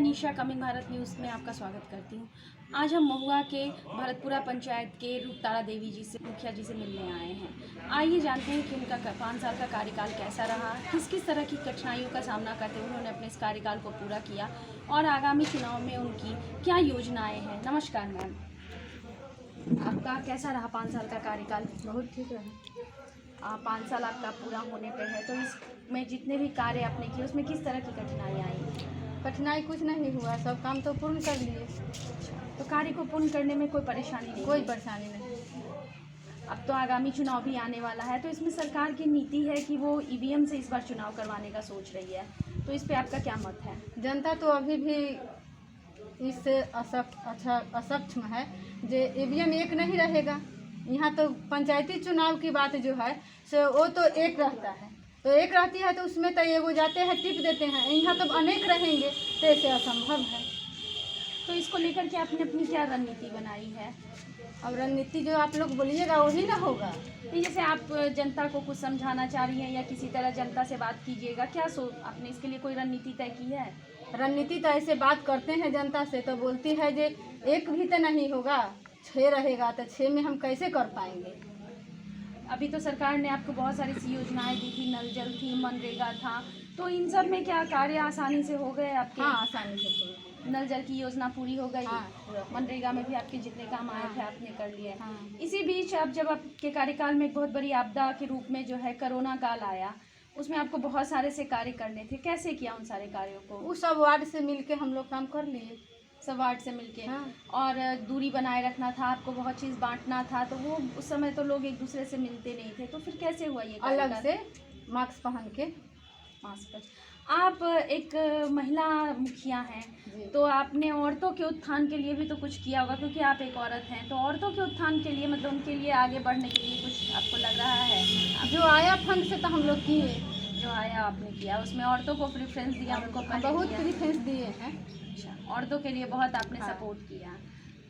निशा coming Bharat news में आपका स्वागत करती हूँ। आज हम महुआ के भरतपुरा पंचायत के रूपतारा देवी जी से मुखिया जी से मिलने आए हैं। आइए जानते हैं कि उनका 5 साल का कार्यकाल कैसा रहा, किस किस तरह की कठिनाइयों का सामना करते हुए उन्होंने अपने इस कार्यकाल को पूरा किया और आगामी चुनाव में उनकी क्या योजनाएँ हैं। नमस्कार मैम, आपका कैसा रहा 5 साल का कार्यकाल? बहुत ठीक रहा। 5 साल आपका पूरा होने पे है, तो इसमें जितने भी कार्य आपने किए उसमें किस तरह की कठिनाई आई? कठिनाई कुछ नहीं हुआ, सब काम तो पूर्ण कर लिए। तो कार्य को पूर्ण करने में कोई परेशानी नहीं? कोई परेशानी नहीं। अब तो आगामी चुनाव भी आने वाला है, तो इसमें सरकार की नीति है कि वो ईवीएम से इस बार चुनाव करवाने का सोच रही है, तो इस पे आपका क्या मत है? जनता तो अभी भी इससे असक्षम है जो ईवीएम एक नहीं रहेगा। यहाँ तो पंचायती चुनाव की बात जो है सो वो तो एक रहता है, तो एक रहती है तो उसमें तो एगो जाते हैं टिप देते हैं। यहाँ तो अनेक रहेंगे तो ऐसे असंभव है। तो इसको लेकर के आपने अपनी क्या रणनीति बनाई है? अब रणनीति जो आप लोग बोलिएगा वही ना होगा। नहीं, जैसे आप जनता को कुछ समझाना चाह रही हैं या किसी तरह जनता से बात कीजिएगा, क्या आपने इसके लिए कोई रणनीति तय की है? रणनीति तो ऐसे बात करते हैं जनता से तो बोलती है जे एक भी तो नहीं होगा, 6 रहेगा, तो 6 में हम कैसे कर पाएंगे। अभी तो सरकार ने आपको बहुत सारी सी योजनाएं दी थी, नल जल थी, मनरेगा था, तो इन सब में क्या कार्य आसानी से हो गए आपके? हाँ, आसानी से पूरा। नल जल की योजना पूरी हो गई? हाँ, मनरेगा में भी आपके जितने काम आए थे आपने कर लिए। हाँ। इसी बीच जब आपके कार्यकाल में एक बहुत बड़ी आपदा के रूप में जो है कोरोना काल आया, उसमें आपको बहुत सारे से कार्य करने थे, कैसे किया उन सारे कार्यों को? वो सब वार्ड से मिलके हम लोग काम कर लिए। सब वार्ड से मिलके? हाँ। और दूरी बनाए रखना था आपको, बहुत चीज़ बांटना था, तो वो उस समय तो लोग एक दूसरे से मिलते नहीं थे, तो फिर कैसे हुआ ये अलग कार्यकाल? से मास्क पहन के। मास्क पर। आप एक महिला मुखिया हैं, तो आपने औरतों के उत्थान के लिए भी तो कुछ किया होगा, क्योंकि आप एक औरत हैं, तो औरतों के उत्थान के लिए मतलब उनके लिए आगे बढ़ने के लिए कुछ आपको लग रहा है? जो आया फंड से तो हम लोग किए। जो आया आपने किया, उसमें औरतों को प्रेफरेंस दिया, उनको पहले बहुत दिया? प्रेफरेंस दिए हैं। अच्छा, औरतों के लिए बहुत आपने हाँ। सपोर्ट किया।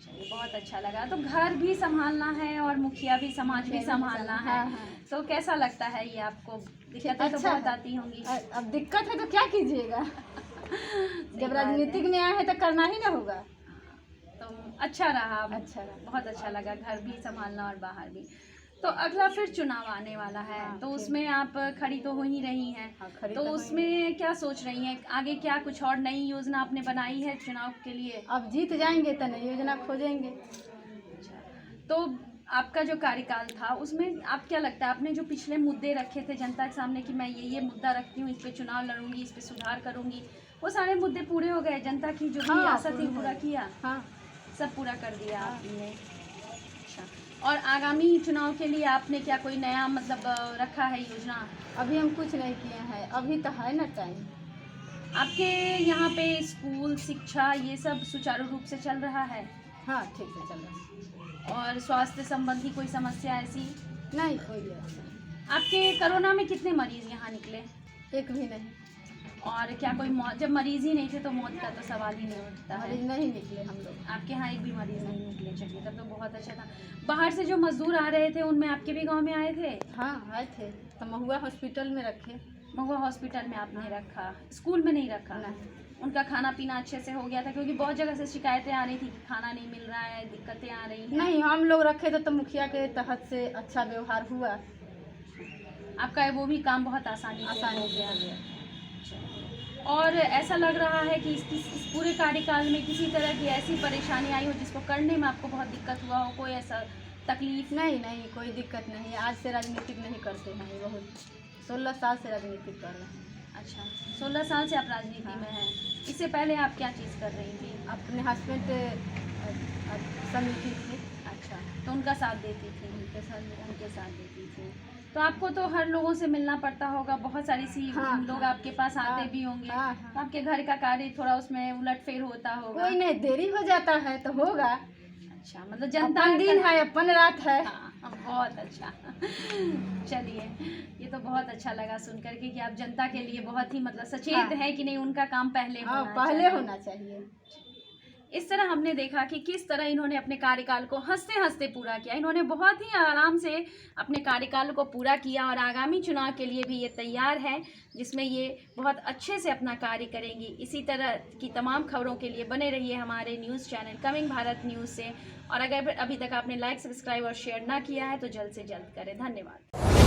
चलिए, बहुत अच्छा लगा। तो घर भी संभालना है और मुखिया भी, समाज भी संभालना है। हाँ, हाँ। तो कैसा लगता है ये आपको? दिक्कतें तो अच्छा बहुत है। आती होंगी। अब दिक्कत है तो क्या कीजिएगा। जब राजनीतिक में आए हैं तो करना ही ना होगा। तो अच्छा रहा। अच्छा रहा। बहुत अच्छा लगा, घर भी संभालना और बाहर भी। तो अगला फिर चुनाव आने वाला है, हाँ, तो फिर। उसमें आप खड़ी तो हो ही रही हैं। हाँ, खड़ी तो तो उसमें क्या सोच रही हैं आगे? क्या कुछ और नई योजना आपने बनाई है चुनाव के लिए? अब जीत जाएंगे तो नई योजना खोजेंगे। अच्छा, तो आपका जो कार्यकाल था उसमें आप क्या लगता है, आपने जो पिछले मुद्दे रखे थे जनता के सामने कि मैं ये मुद्दा रखती हूँ, इस पे चुनाव लड़ूंगी, इस पे सुधार करूंगी, वो सारे मुद्दे पूरे हो गए? जनता की जो भी हाँ, आशा थी पूरा किया? हाँ, सब पूरा कर दिया हाँ। आपने? अच्छा, और आगामी चुनाव के लिए आपने क्या कोई नया मतलब रखा है योजना? अभी हम कुछ नहीं किए हैं, अभी तो है ना टाइम। आपके यहाँ पे स्कूल, शिक्षा ये सब सुचारू रूप से चल रहा है? हाँ, ठीक से चल रहा है। और स्वास्थ्य संबंधी कोई समस्या ऐसी? नहीं, कोई नहीं। आपके कोरोना में कितने मरीज यहाँ निकले? एक भी नहीं। और क्या कोई मौत? जब मरीज ही नहीं थे तो मौत का तो सवाल ही नहीं उठता है। मरीज नहीं निकले हम लोग। आपके यहाँ एक भी मरीज नहीं निकले, चलिए तब तो बहुत अच्छा था। बाहर से जो मजदूर आ रहे थे उनमें आपके भी गांव में आए थे? हाँ, आए थे तो महुआ हॉस्पिटल में रखे। महुआ हॉस्पिटल में आपने रखा, स्कूल में नहीं रखा? नहीं। उनका खाना पीना अच्छे से हो गया था? क्योंकि बहुत जगह से शिकायतें आ रही थी कि खाना नहीं मिल रहा है, दिक्कतें आ रही हैं। नहीं, हम लोग रखे थे तो मुखिया के तहत से अच्छा व्यवहार हुआ। आपका वो भी काम बहुत आसानी आसानी हो से गया। हो गया। और ऐसा लग रहा है कि इस पूरे कार्यकाल में किसी तरह की ऐसी परेशानी आई हो जिसको करने में आपको बहुत दिक्कत हुआ हो? कोई ऐसा तकलीफ? नहीं, नहीं, कोई दिक्कत नहीं। आज से राजनीतिक नहीं करते हैं, बहुत 16 साल से राजनीतिक कर रहे हैं। अच्छा, 16 साल से आप राजनीति हाँ। में हैं। इससे पहले आप क्या चीज़ कर रही थी? अपने हस्बैंड समिति थी। अच्छा, तो उनका साथ देती थी? उनके साथ। उनके साथ देती थी। तो आपको तो हर लोगों से मिलना पड़ता होगा, बहुत सारी सी हाँ, लोग हाँ। आपके पास आते हाँ, भी होंगे। हाँ, हाँ। तो आपके घर का कार्य थोड़ा उसमें उलटफेर होता होगा? कोई नहीं, देरी हो जाता है तो होगा। अच्छा, मतलब जनता अपन दिन है, अपन रात है। हाँ, बहुत अच्छा। चलिए, ये तो बहुत अच्छा लगा सुन करके कि आप जनता के लिए बहुत ही मतलब सचेत हाँ। है कि नहीं, उनका काम पहले हाँ, होना पहले चाहिए। होना चाहिए। इस तरह हमने देखा कि किस तरह इन्होंने अपने कार्यकाल को हंसते हंसते पूरा किया। इन्होंने बहुत ही आराम से अपने कार्यकाल को पूरा किया और आगामी चुनाव के लिए भी ये तैयार है, जिसमें ये बहुत अच्छे से अपना कार्य करेंगी। इसी तरह की तमाम खबरों के लिए बने रहिए हमारे news channel coming Bharat news से। और अगर अभी तक आपने लाइक, सब्सक्राइब और शेयर ना किया है तो जल्द से जल्द करें। धन्यवाद।